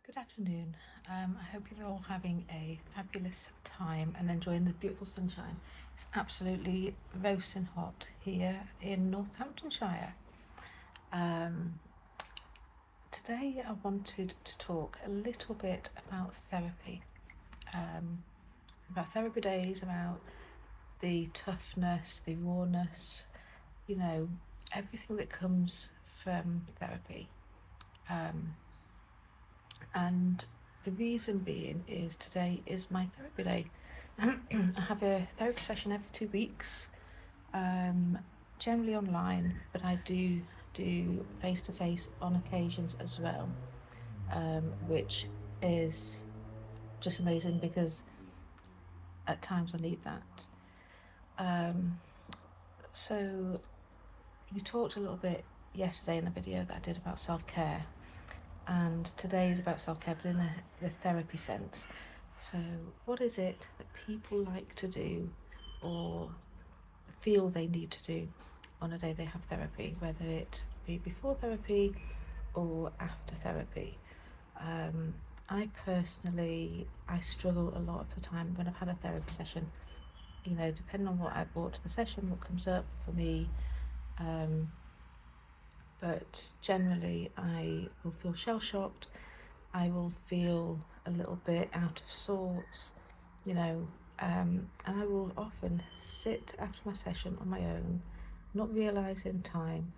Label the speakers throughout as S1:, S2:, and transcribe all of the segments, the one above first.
S1: Good afternoon. I hope you're all having a fabulous time and enjoying the beautiful sunshine. It's absolutely roasting hot here in Northamptonshire. Um, Today I wanted to talk a little bit about therapy, um, about therapy days, about the toughness, the rawness, everything that comes from therapy. Um, and the reason being is today is my therapy day. I have a therapy session every 2 weeks, generally online, but I do face to face on occasions as well, which is just amazing because at times I need that. So we talked a little bit yesterday in a video that I did about self-care, and today is about self-care but in the therapy sense. So what is it that people like to do or feel they need to do on a day they have therapy, whether it be before therapy or after therapy? um, I struggle a lot of the time when I've had a therapy session, depending on what I brought to the session, what comes up for me. But generally I will feel shell shocked. I will feel a little bit out of sorts, and I will often sit after my session on my own, not realising time,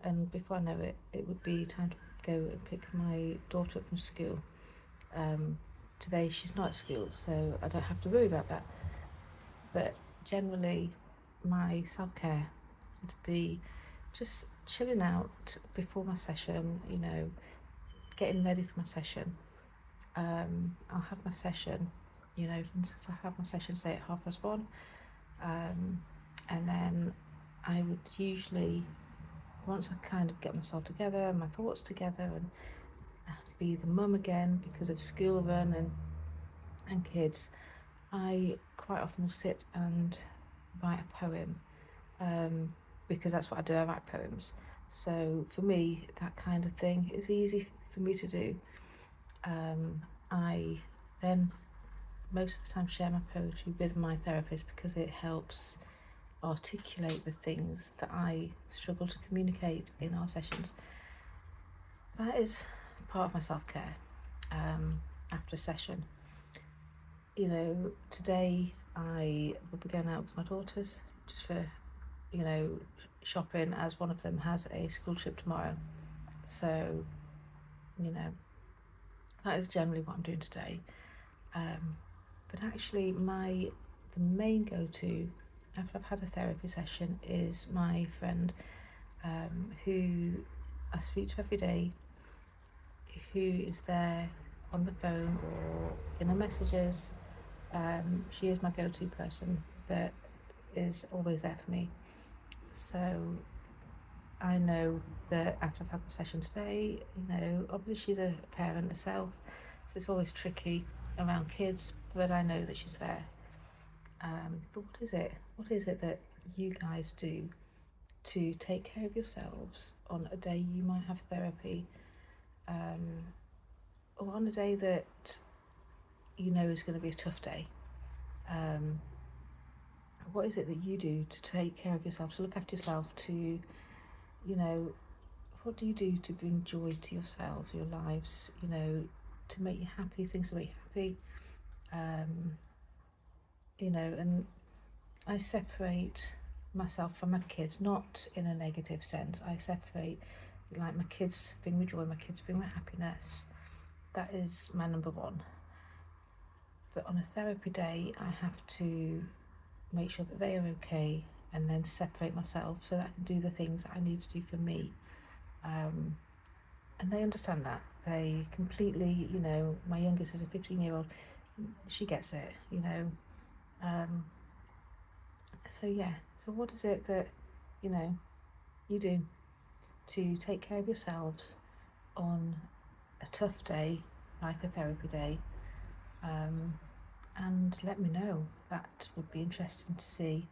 S1: and before I know it, it would be time to go and pick my daughter up from school. Um, Today she's not at school, so I don't have to worry about that. But generally, my self care would be just chilling out before my session, getting ready for my session. I'll have my session, for instance, I have my session today at 1:30, and then I would usually, once I kind of get myself together, my thoughts together, and be the mum again because of school run and kids, I quite often will sit and write a poem, because that's what I do, I write poems. So for me, that kind of thing is easy for me to do. I then most of the time share my poetry with my therapist because it helps articulate the things that I struggle to communicate in our sessions. That is part of my self-care, after a session. Today I will be going out with my daughters just for, shopping, as one of them has a school trip tomorrow. So, you know, that is generally what I'm doing today. But actually, the main go-to after I've had a therapy session is my friend, who I speak to every day, who is there on the phone or in her messages. She is my go-to person that is always there for me. So I know that after I've had my session today, obviously she's a parent herself, so it's always tricky around kids, but I know that she's there. But what is it? What is it that you guys do to take care of yourselves on a day you might have therapy, or on a day that is going to be a tough day? What is it that you do to take care of yourself, to look after yourself, to, what do you do to bring joy to yourselves, your lives, to make you happy, things to make you happy? And I separate myself from my kids, not in a negative sense. I separate, like, my kids bring me joy, my kids bring me happiness. That is my number one. But on a therapy day, I have to make sure that they are okay and then separate myself so that I can do the things that I need to do for me. And they understand that. They completely, my youngest is a 15-year-old, she gets it, So yeah, so what is it that, you do to take care of yourselves on a tough day, like a therapy day? And let me know. That would be interesting to see,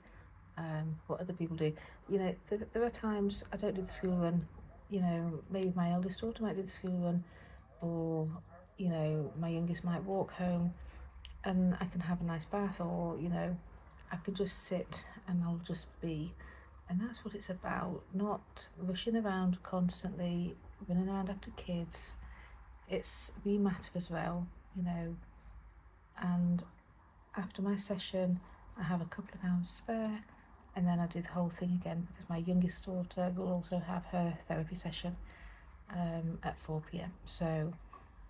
S1: what other people do. There are times I don't do the school run. Maybe my eldest daughter might do the school run, or you know, my youngest might walk home and I can have a nice bath, or, you know, I could just sit and I'll just be. And that's what it's about, not rushing around constantly, running around after kids. It's we matter as well, you know. And after my session, I have a couple of hours spare, and then I do the whole thing again because my youngest daughter will also have her therapy session at 4 p.m. So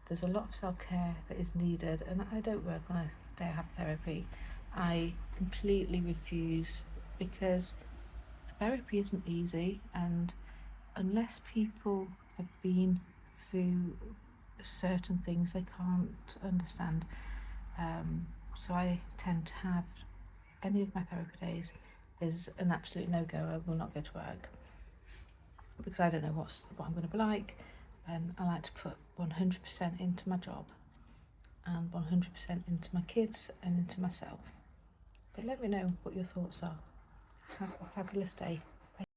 S1: there's a lot of self-care that is needed, and I don't work on a day I have therapy. I completely refuse, because therapy isn't easy, and unless people have been through certain things, they can't understand. So I tend to have any of my therapy days is an absolute no-go. I will not go to work because I don't know what I'm going to be like, and I like to put 100% into my job and 100% into my kids and into myself. But let me know what your thoughts are. Have a fabulous day.